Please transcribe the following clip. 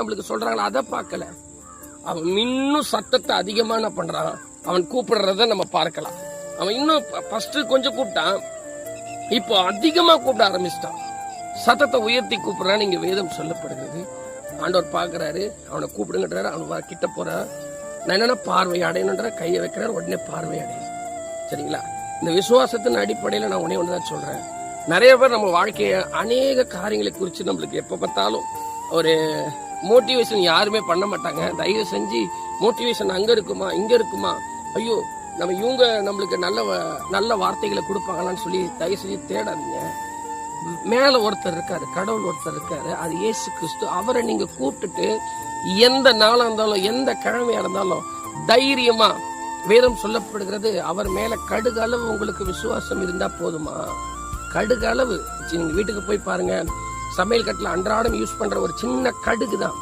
நம்மளுக்கு சொல்றாங்களா அதை பார்க்கல. அவன் இன்னும் சத்தத்தை அதிகமா என்ன பண்றான், அவன் கூப்பிடுறத நம்ம பார்க்கலாம். அவன் இன்னும் ஃபர்ஸ்ட் கொஞ்சம் கூப்பிட்டான், இப்போ அதிகமா கூப்பிட ஆரம்பிச்சிட்டான். சத்தத்தை உயர்த்தி கூப்பிடுறான்னு இங்க வேதம் சொல்லப்படுகிறது. ஆண்டவர் பாக்குறாரு, அவனை கூப்பிடுங்கன்றாரு. அவன் கிட்ட போறான். நான் என்னன்னா பார்வை அடையணுன்ற கையை வைக்கிறார், உடனே பார்வை அடையுது. சரிங்களா? இந்த விசுவாசத்தின் அடிப்படையில நான் உடனே ஒண்ணுதான் சொல்றேன். நிறைய பேர் நம்ம வாழ்க்கைய அநேக காரியங்களை குறித்து நம்மளுக்கு எப்ப பார்த்தாலும் ஒரு மோட்டிவேஷன் யாருமே பண்ண மாட்டாங்க. தயவு செஞ்சு மோட்டிவேஷன் அங்க இருக்குமா இங்க இருக்குமா, ஐயோ நம்ம இவங்க நம்மளுக்கு நல்ல வார்த்தைகளை கொடுப்பாங்களான்னு சொல்லி தயவு செஞ்சு தேடாதீங்க. மேல ஒருத்தர் இருக்காரு, கடவுள் ஒருத்தர் இருக்காரு, அது இயேசு கிறிஸ்து. அவரை நீங்க கூப்பிட்டுட்டு எந்த நாளா இருந்தாலும் எந்த கிழமையா இருந்தாலும் தைரியமா, வேதம் சொல்லப்படுகிறது அவர் மேல கடுகு அளவு உங்களுக்கு விசுவாசம் இருந்தா போதுமா. கடுகு அளவு. நீங்க வீட்டுக்கு போய் பாருங்க, சமையல் கட்டுல அன்றாடம் யூஸ் பண்ற ஒரு சின்ன கடுகு தான்